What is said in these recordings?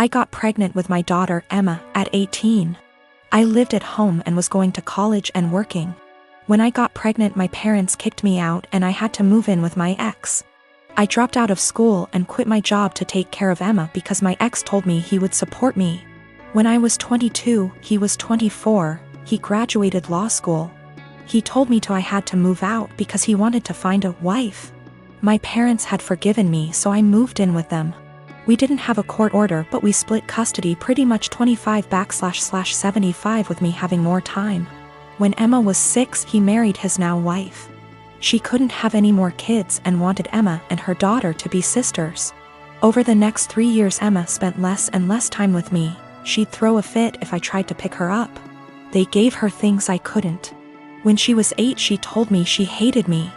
I got pregnant with my daughter Emma at 18. I lived at home and was going to college and working. When I got pregnant, my parents kicked me out and I had to move in with my ex. I dropped out of school and quit my job to take care of Emma because my ex told me he would support me. When I was 22, he was 24, he graduated law school. He told me I had to move out because he wanted to find a wife. My parents had forgiven me, so I moved in with them. We didn't have a court order, but we split custody pretty much 25//75 with me having more time. When Emma was 6, he married his now wife. She couldn't have any more kids and wanted Emma and her daughter to be sisters. Over the next 3 years, Emma spent less and less time with me. She'd throw a fit if I tried to pick her up. They gave her things I couldn't. When she was 8, she told me she hated me.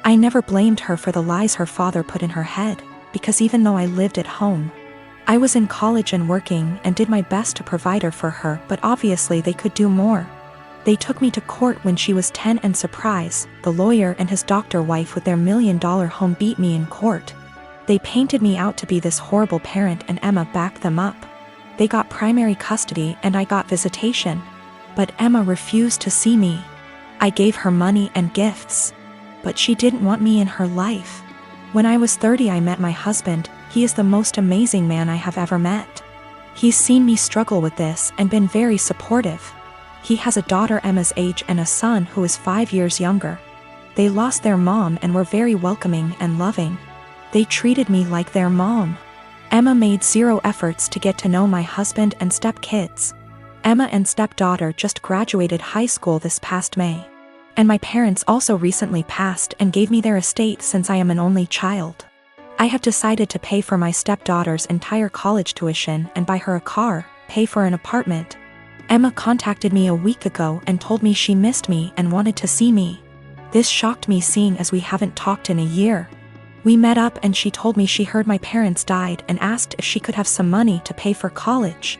I never blamed her for the lies her father put in her head, because even though I lived at home, I was in college and working and did my best to provide her for her, but obviously they could do more. They took me to court when she was 10 and surprise, the lawyer and his doctor wife with their $1 million home beat me in court. They painted me out to be this horrible parent and Emma backed them up. They got primary custody and I got visitation. But Emma refused to see me. I gave her money and gifts. But she didn't want me in her life. When I was 30, I met my husband. He is the most amazing man I have ever met. He's seen me struggle with this and been very supportive. He has a daughter Emma's age and a son who is 5 years younger. They lost their mom and were very welcoming and loving. They treated me like their mom. Emma made zero efforts to get to know my husband and stepkids. Emma and stepdaughter just graduated high school this past May. And my parents also recently passed and gave me their estate since I am an only child. I have decided to pay for my stepdaughter's entire college tuition and buy her a car, pay for an apartment. Emma contacted me a week ago and told me she missed me and wanted to see me. This shocked me, seeing as we haven't talked in a year. We met up and she told me she heard my parents died and asked if she could have some money to pay for college.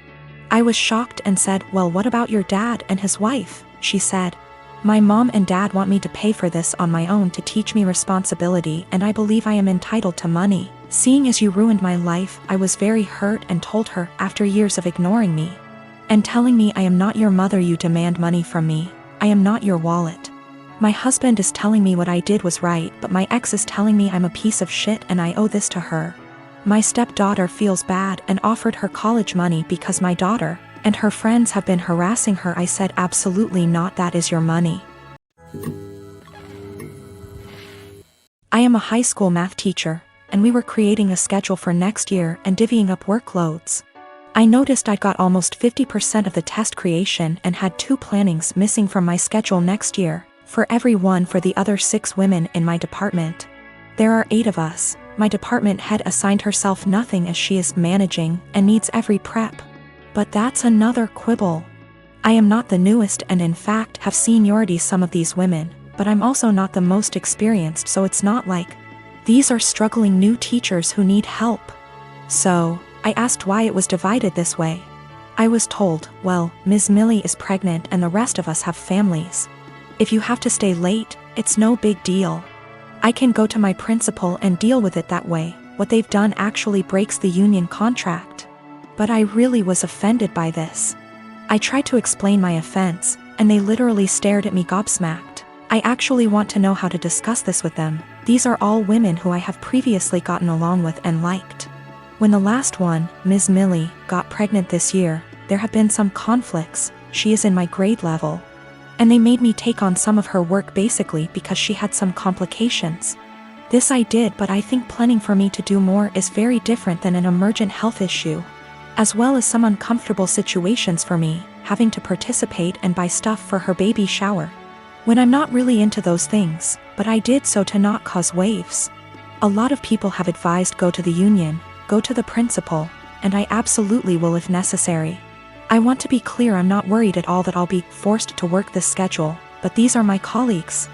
I was shocked and said, "Well, what about your dad and his wife?" She said, "My mom and dad want me to pay for this on my own to teach me responsibility, and I believe I am entitled to money. Seeing as you ruined my life," I was very hurt and told her, after years of ignoring me and telling me I am not your mother, you demand money from me. I am not your wallet. My husband is telling me what I did was right, but my ex is telling me I'm a piece of shit and I owe this to her. My stepdaughter feels bad and offered her college money because my daughter and her friends have been harassing her. I said, "Absolutely not, that is your money." I am a high school math teacher, and we were creating a schedule for next year and divvying up workloads. I noticed I got almost 50% of the test creation and had 2 plannings missing from my schedule next year, for every one for the other 6 women in my department. There are 8 of us. My department head assigned herself nothing as she is managing and needs every prep. But that's another quibble. I am not the newest and in fact have seniority some of these women, but I'm also not the most experienced, so it's not like these are struggling new teachers who need help. So I asked why it was divided this way. I was told, "Well, Ms. Millie is pregnant and the rest of us have families. If you have to stay late, it's no big deal. I can go to my principal and deal with it that way. What they've done actually breaks the union contract." But I really was offended by this. I tried to explain my offense, and they literally stared at me gobsmacked. I actually want to know how to discuss this with them. These are all women who I have previously gotten along with and liked. When the last one, Ms. Millie, got pregnant this year, there have been some conflicts. She is in my grade level. And they made me take on some of her work basically because she had some complications. This I did, but I think planning for me to do more is very different than an emergent health issue. As well as some uncomfortable situations for me, having to participate and buy stuff for her baby shower. When I'm not really into those things, but I did so to not cause waves. A lot of people have advised go to the union, go to the principal, and I absolutely will if necessary. I want to be clear, I'm not worried at all that I'll be forced to work this schedule, but these are my colleagues.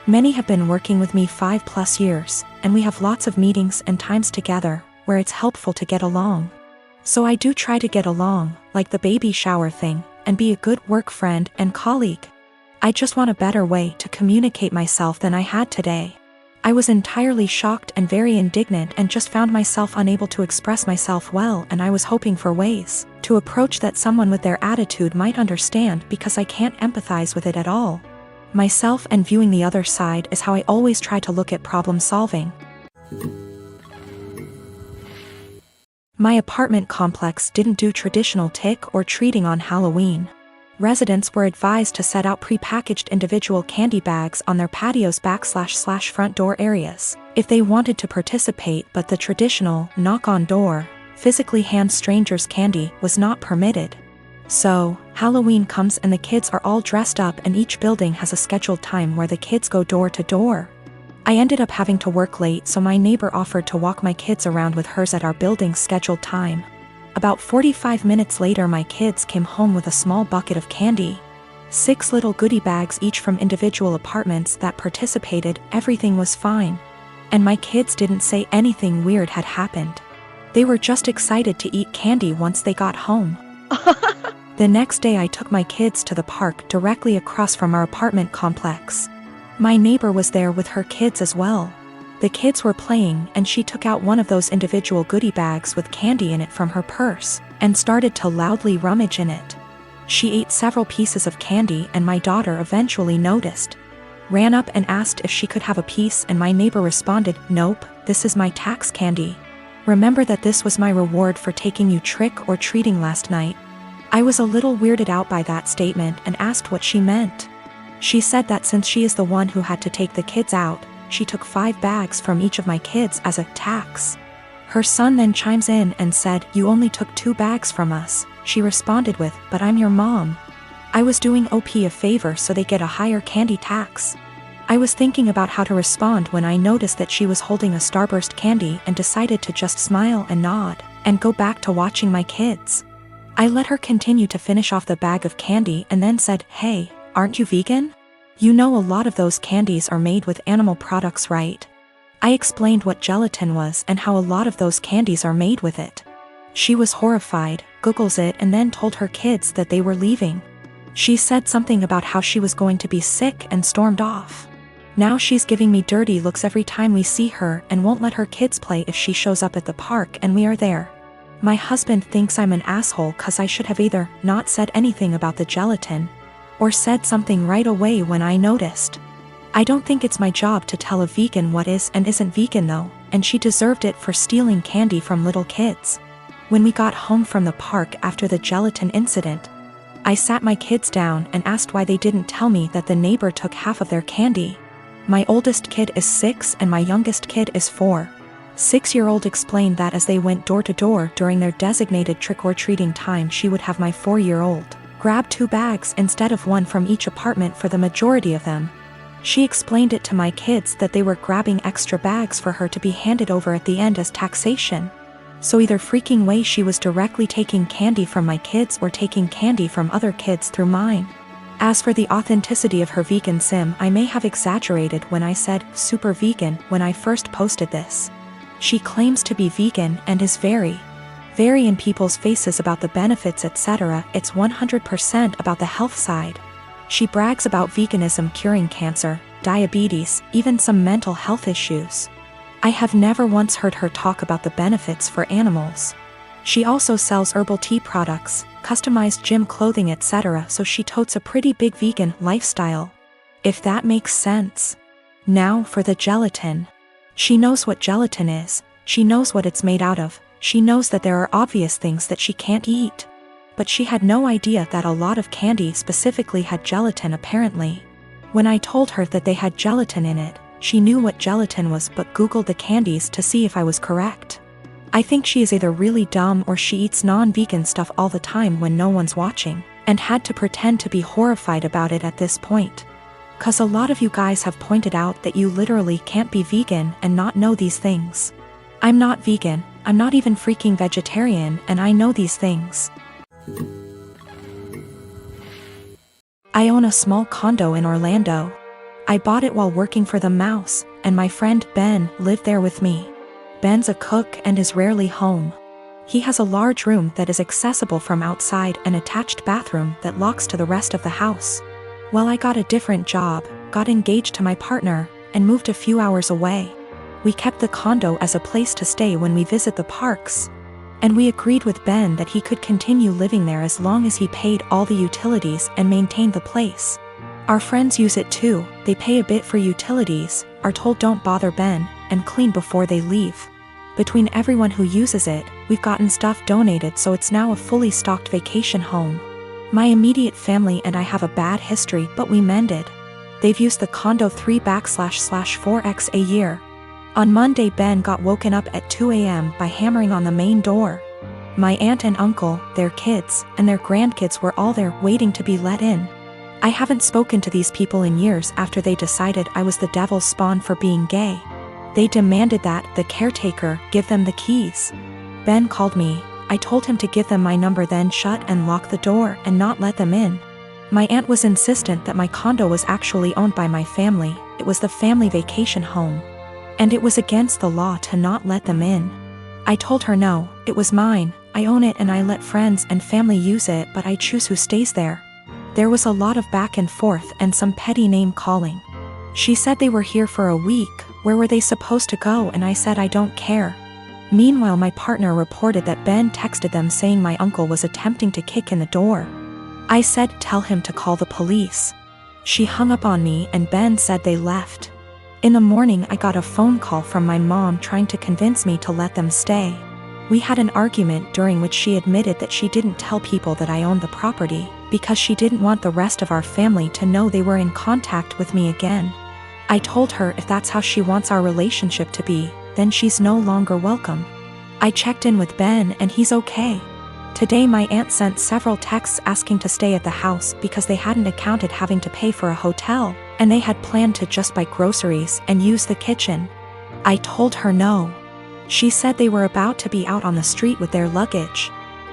Many have been working with me 5+ years, and we have lots of meetings and times together, where it's helpful to get along. So I do try to get along, like the baby shower thing, and be a good work friend and colleague. I just want a better way to communicate myself than I had today. I was entirely shocked and very indignant and just found myself unable to express myself well, and I was hoping for ways to approach that someone with their attitude might understand, because I can't empathize with it at all. Myself and viewing the other side is how I always try to look at problem solving. My apartment complex didn't do traditional trick or treating on Halloween. Residents were advised to set out pre-packaged individual candy bags on their patios / front door areas if they wanted to participate, but the traditional knock on door, physically hand strangers candy was not permitted. So, Halloween comes and the kids are all dressed up, and each building has a scheduled time where the kids go door to door. I ended up having to work late, so my neighbor offered to walk my kids around with hers at our building's scheduled time. About 45 minutes later, my kids came home with a small bucket of candy. 6 little goodie bags each from individual apartments that participated. Everything was fine. And my kids didn't say anything weird had happened. They were just excited to eat candy once they got home. The next day I took my kids to the park directly across from our apartment complex. My neighbor was there with her kids as well. The kids were playing, and she took out one of those individual goodie bags with candy in it from her purse and started to loudly rummage in it. She ate several pieces of candy, and my daughter eventually noticed. Ran up and asked if she could have a piece, and my neighbor responded, "Nope, this is my tax candy. Remember that this was my reward for taking you trick or treating last night." I was a little weirded out by that statement and asked what she meant. She said that since she is the one who had to take the kids out, she took 5 bags from each of my kids as a tax. Her son then chimes in and said, "You only took 2 bags from us." She responded with, "But I'm your mom. I was doing OP a favor so they get a higher candy tax." I was thinking about how to respond when I noticed that she was holding a Starburst candy and decided to just smile and nod and go back to watching my kids. I let her continue to finish off the bag of candy and then said, "Hey, aren't you vegan? You know a lot of those candies are made with animal products, right?" I explained what gelatin was and how a lot of those candies are made with it. She was horrified, Googles it, and then told her kids that they were leaving. She said something about how she was going to be sick and stormed off. Now she's giving me dirty looks every time we see her and won't let her kids play if she shows up at the park and we are there. My husband thinks I'm an asshole cause I should have either not said anything about the gelatin or said something right away when I noticed. I don't think it's my job to tell a vegan what is and isn't vegan though, and she deserved it for stealing candy from little kids. When we got home from the park after the gelatin incident, I sat my kids down and asked why they didn't tell me that the neighbor took half of their candy. My oldest kid is 6 and my youngest kid is 4. 6-year-old explained that as they went door to door during their designated trick-or-treating time, she would have my 4-year-old grab 2 bags instead of 1 from each apartment for the majority of them. She explained it to my kids that they were grabbing extra bags for her to be handed over at the end as taxation. So either freaking way she was directly taking candy from my kids or taking candy from other kids through mine. As for the authenticity of her vegan sim, I may have exaggerated when I said super vegan when I first posted this. She claims to be vegan and is very in people's faces about the benefits, etc. It's 100% about the health side. She brags about veganism curing cancer, diabetes, even some mental health issues. I have never once heard her talk about the benefits for animals. She also sells herbal tea products, customized gym clothing, etc., so she totes a pretty big vegan lifestyle. If that makes sense. Now for the gelatin. She knows what gelatin is, she knows what it's made out of, she knows that there are obvious things that she can't eat. But she had no idea that a lot of candy specifically had gelatin apparently. When I told her that they had gelatin in it, she knew what gelatin was but Googled the candies to see if I was correct. I think she is either really dumb or she eats non-vegan stuff all the time when no one's watching, and had to pretend to be horrified about it at this point. Cause a lot of you guys have pointed out that you literally can't be vegan and not know these things. I'm not vegan, I'm not even freaking vegetarian, and I know these things. I own a small condo in Orlando. I bought it while working for the Mouse, and my friend Ben lived there with me. Ben's a cook and is rarely home. He has a large room that is accessible from outside, an attached bathroom that locks to the rest of the house. Well, I got a different job, got engaged to my partner, and moved a few hours away. We kept the condo as a place to stay when we visit the parks. And we agreed with Ben that he could continue living there as long as he paid all the utilities and maintained the place. Our friends use it too, they pay a bit for utilities, are told don't bother Ben, and clean before they leave. Between everyone who uses it, we've gotten stuff donated, so it's now a fully stocked vacation home. My immediate family and I have a bad history, but we mended. They've used the condo 3//4x a year. On Monday, Ben got woken up at 2 a.m. by hammering on the main door. My aunt and uncle, their kids, and their grandkids were all there waiting to be let in. I haven't spoken to these people in years after they decided I was the devil's spawn for being gay. They demanded that the caretaker give them the keys. Ben called me. I told him to give them my number, then shut and lock the door and not let them in. My aunt was insistent that my condo was actually owned by my family. It was the family vacation home. And it was against the law to not let them in. I told her no, it was mine, I own it and I let friends and family use it, but I choose who stays there. There was a lot of back and forth and some petty name calling. She said they were here for a week, where were they supposed to go, and I said I don't care. Meanwhile, my partner reported that Ben texted them saying my uncle was attempting to kick in the door. I said tell him to call the police. She hung up on me and Ben said they left. In the morning, I got a phone call from my mom trying to convince me to let them stay. We had an argument during which she admitted that she didn't tell people that I owned the property, because she didn't want the rest of our family to know they were in contact with me again. I told her if that's how she wants our relationship to be, then she's no longer welcome. I checked in with Ben and he's okay. Today my aunt sent several texts asking to stay at the house because they hadn't accounted having to pay for a hotel, and they had planned to just buy groceries and use the kitchen. I told her no. She said they were about to be out on the street with their luggage.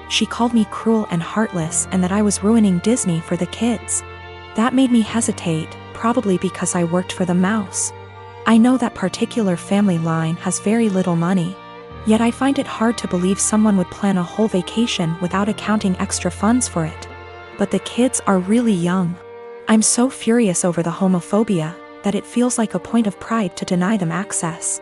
She called me cruel and heartless and that I was ruining Disney for the kids. That made me hesitate, probably because I worked for the mouse. I know that particular family line has very little money. Yet I find it hard to believe someone would plan a whole vacation without accounting extra funds for it. But the kids are really young. I'm so furious over the homophobia that it feels like a point of pride to deny them access.